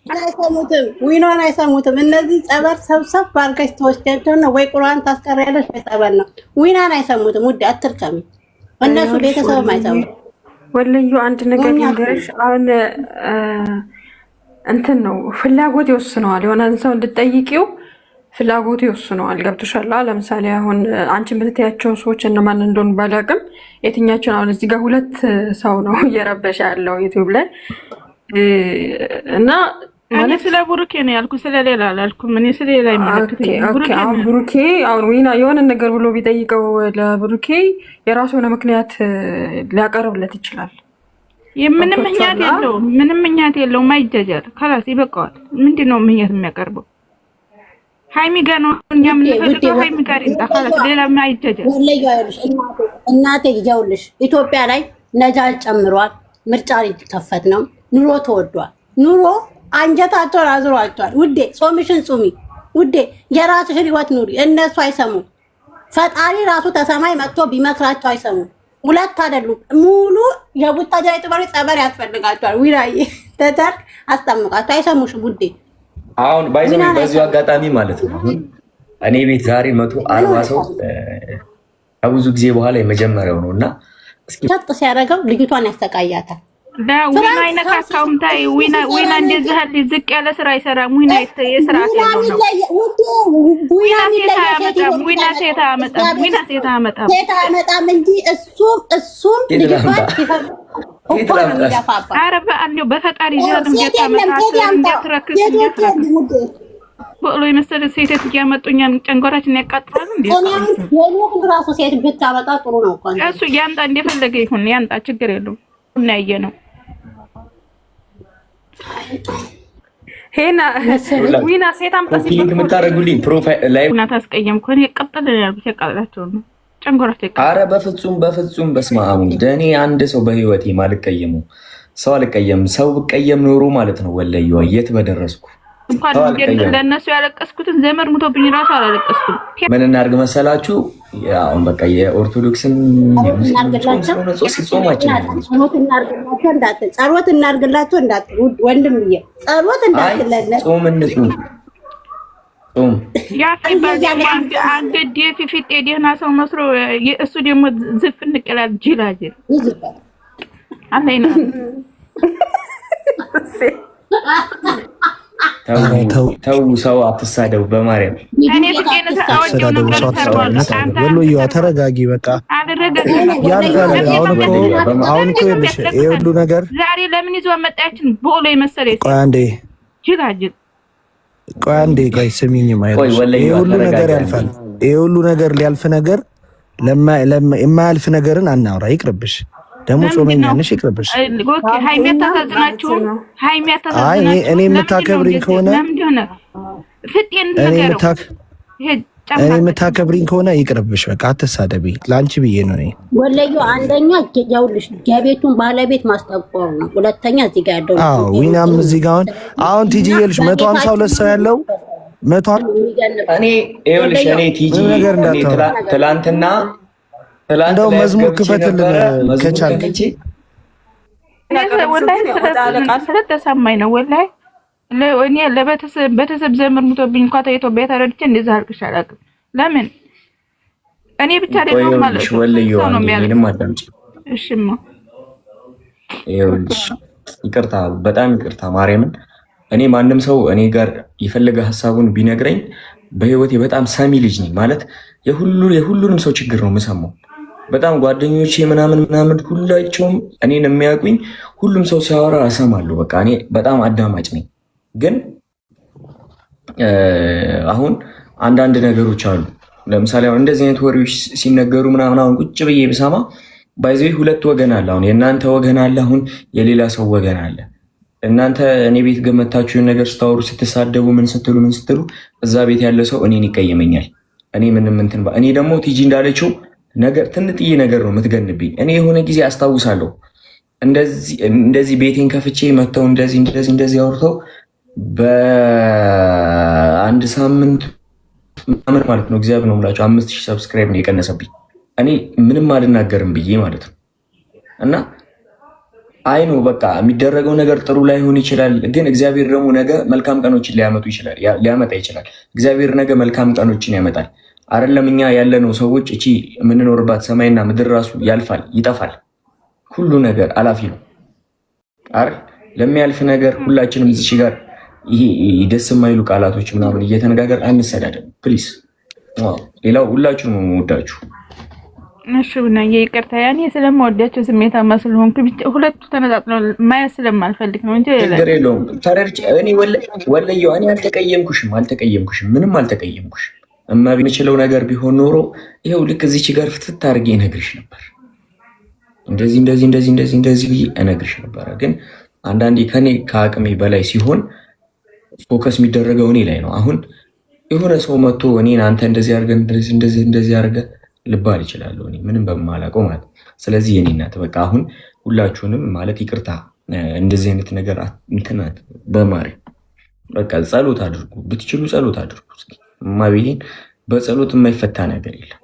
አይሰሙትም፣ ዊኗን አይሰሙትም። እነዚህ ጸበል ሰብሰብ ባርገሽ ተወስጃቸው ነው ወይ ቁርአን ታስቀሪያለሽ ወይ ጸበል ነው። ዊኗን አይሰሙትም። ውድ አትርከሚ። እነሱ ቤተሰብም አይሰሙም። ወለዩ አንድ ነገር ልንገርሽ። አሁን እንትን ነው ፍላጎት ይወስነዋል። የሆነን ሰው እንድትጠይቂው ፍላጎት ይወስነዋል። ገብቶሻል? ለምሳሌ አሁን አንቺ የምትያቸው ሰዎች እነማን እንደሆኑ ባላውቅም የትኛቸውን አሁን እዚህ ጋር ሁለት ሰው ነው እየረበሸ ያለው ዩቲዩብ ላይ እና ማለት ስለ ብሩኬ ነው ያልኩ፣ ስለሌላ አላልኩም። እኔ ስለሌላ አሁን ብሩኬ አሁን ዊና የሆነ ነገር ብሎ ቢጠይቀው ለብሩኬ የራሱ የሆነ ምክንያት ሊያቀርብለት ይችላል። ምንም ምክንያት የለውም፣ ምንም ምክንያት የለውም። አይጀጀር ከላስ ይበቃዋል። ምንድነው ምክንያት የሚያቀርበው? ሃይሚ ጋር ነው እኛ የምንፈልገው። ሃይሚ ጋር ይጣፋል። ሌላ ምን አይጀጀር። ወለዩ አይልሽ እናቴ ይጀውልሽ። ኢትዮጵያ ላይ ነዳጅ ጨምሯል። ምርጫ ሊከፈት ነው። ኑሮ ተወዷል። ኑሮ አንጀታቸውን አዝሯቸዋል። ውዴ ጾምሽን ጹሚ ውዴ፣ የራስሽን ህይወት ኑሪ። እነሱ አይሰሙም። ፈጣሪ ራሱ ተሰማይ መጥቶ ቢመክራቸው አይሰሙም። ሁለት አይደሉም፣ ሙሉ የቡታጀራ ጥበሪ ጸበር ያስፈልጋቸዋል። ዊራዬ ተታርክ አስጠምቃቸው አይሰሙሽም ውዴ። አሁን በዚሁ አጋጣሚ ማለት ነው አሁን እኔ ቤት ዛሬ 140 ሰው ከብዙ ጊዜ በኋላ የመጀመሪያው ነው እና እስኪ ሸጥ ሲያደርገው ልጅቷን ያስተቃያታል። ዊና አይነት አካውንታይ ዊና እንደዚህ ያለ ዝቅ ያለ ስራ አይሰራም። ዊና የስራ ያለው ነው። ዊና ሴት አመጣም እንጂ እሱም ልጅቷን አረባ አንዴው በፈጣሪ ይያዝም እንደተረክስ በሎ የመሰለ ሴት እያመጡኛን ጨንጓራችን ያቃጥላሉ እንዴ? የኔ ራሱ ሴት ብታመጣ ጥሩ ነው እኮ እሱ ያንጣ እንደፈለገ ይሁን ያንጣ፣ ችግር የለውም። እና ያየነው ሄና ዊና ሴት አምጣ ሲል የምታረጉልኝ ፕሮፋይል ላይ እና ታስቀየምኩ እኔ ቀጥል ያልኩት ያቃጥላቸው ነው ጨንጓራቸው። አረ በፍጹም በስመ አብ። እኔ አንድ ሰው በህይወቴ ማልቀየመው ሰው አልቀየም። ሰው ብቀየም ኖሮ ማለት ነው ወለዩ የት በደረስኩ። እንኳን ለነሱ ያለቀስኩትን ዘመር ሙቶብኝ ራሱ አላለቀስኩም። ምን እናድርግ መሰላችሁ? አሁን በቃ የኦርቶዶክስን ጸሎት እናድርግላቸው እንዳት ወንድምዬ፣ ጸሎት እንዳትለለት ጾም ያፊባል አንገድ የፊፊት ደህና ሰው መስሎ እሱ ደግሞ ዝፍ እንቀላል ጅላጅል አለኝ ነው። ተው ሰው አትሳደቡ በማርያም። ወሎዬዋ ተረጋጊ በቃ ያልፋል። አሁን እኮ ይኸውልሽ ይሄ ሁሉ ነገር ዛሬ ለምን ይዞ መጣችን ቦሎ የመሰለኝ ቆይ አንዴ ስሚኝ ማለት ይሄ ሁሉ ነገር ያልፋል። ይሄ ሁሉ ነገር ሊያልፍ ነገር የማያልፍ ነገርን አናውራ። ይቅርብሽ ደግሞ ጾመኛ ነሽ ይቅርብሽ። አይ እኔ የምታከብሪኝ ከሆነ እኔ የምታከብሪኝ ከሆነ ይቅርብሽ። በቃ አትሳደቢ። ለአንቺ ብዬ ነው። እኔ ወለዩ አንደኛ ያውልሽ የቤቱን ባለቤት ማስጠቆር ነው። ሁለተኛ እዚህ ጋር ያለው ዊናም እዚህ ጋር አሁን ቲጂ ይልሽ 152 ሰው ያለው እኔ ይኸውልሽ እኔ ቲጂ ትላንትና እንደው መዝሙር ክፈትልን ከቻልክ ስለተሰማኝ ነው። ወላሂ እኔ ለቤተሰብ ዘመድ ሙቶብኝ እንኳን ከኢትዮጵያ ተረድቼ እንደዛ አልቅሼ አላውቅም። ለምን እኔ ብቻ አይደለም ማለት ነው። እሺማ ይኸውልሽ ይቅርታ፣ በጣም ይቅርታ ማርያምን። እኔ ማንም ሰው እኔ ጋር የፈለገ ሀሳቡን ቢነግረኝ በህይወቴ በጣም ሰሚ ልጅ ነኝ ማለት የሁሉንም ሰው ችግር ነው የምሰማው። በጣም ጓደኞቼ ምናምን ሁላቸውም እኔን የሚያውቁኝ ሁሉም ሰው ሲያወራ እሰማለሁ። በቃ እኔ በጣም አዳማጭ ነኝ። ግን አሁን አንዳንድ ነገሮች አሉ። ለምሳሌ አሁን እንደዚህ አይነት ወሬዎች ሲነገሩ ምናምን አሁን ቁጭ ብዬ ብሰማ ባይዘይ ሁለት ወገን አለ። አሁን የእናንተ ወገን አለ፣ አሁን የሌላ ሰው ወገን አለ። እናንተ እኔ ቤት ገመታችሁ ነገር ስታወሩ ስትሳደቡ ምን ስትሉ እዛ ቤት ያለ ሰው እኔን ይቀየመኛል። እኔ እኔ ደግሞ ቲጂ እንዳለችው ነገር ትንጥዬ ነገር ነው የምትገንብኝ። እኔ የሆነ ጊዜ አስታውሳለሁ እንደዚህ ቤቴን ከፍቼ መተው እንደዚህ አውርተው በአንድ ሳምንት ምናምን ማለት ነው እግዚአብሔር ነው የምላቸው 5000 ሰብስክራይብ ነው የቀነሰብኝ። እኔ ምንም አልናገርም ብዬ ማለት ነው። እና አይኑ በቃ የሚደረገው ነገር ጥሩ ላይሆን ይችላል፣ ግን እግዚአብሔር ደግሞ ነገ መልካም ቀኖችን ሊያመጣ ይችላል። እግዚአብሔር ነገ መልካም ቀኖችን ያመጣል። አይደለም እኛ ያለነው ሰዎች እቺ የምንኖርባት ሰማይና ምድር ራሱ ያልፋል፣ ይጠፋል። ሁሉ ነገር አላፊ ነው አይደል? ለሚያልፍ ነገር ሁላችንም እዚህ ጋር ይሄ ደስ የማይሉ ቃላቶች ምናምን እየተነጋገር አንሰዳደም ፕሊስ። ሌላው ሁላችሁንም የምወዳችሁ እሺ ብናዬ ይቅርታ፣ ያኔ ስለማወዳቸው ስሜታማ ስለሆንኩ ሁለቱ ተነጣጥለው ማየት ስለማልፈልግ ነው እንጂ ችግር የለውም። ተረድቼ እኔ ወለየው እኔ አልተቀየምኩሽም፣ ምንም አልተቀየምኩሽም። የምችለው ነገር ቢሆን ኖሮ ይኸው ልክ እዚች ጋር ፍትት አድርጌ እነግርሽ ነበር። እንደዚህ ብዬ እነግርሽ ነበረ። ግን አንዳንዴ ከኔ ከአቅሜ በላይ ሲሆን ፎከስ የሚደረገው እኔ ላይ ነው። አሁን የሆነ ሰው መጥቶ እኔን አንተ እንደዚህ አድርገህ እንደዚህ አድርገህ ልባል ይችላል፣ እኔ ምንም በማላውቀው ማለት። ስለዚህ የኔ እናት በቃ አሁን ሁላችሁንም ማለት ይቅርታ፣ እንደዚህ አይነት ነገር እንትናት በማሪ በቃ ጸሎት አድርጉ፣ ብትችሉ ጸሎት አድርጉ። እማቤቴን በጸሎት የማይፈታ ነገር የለም።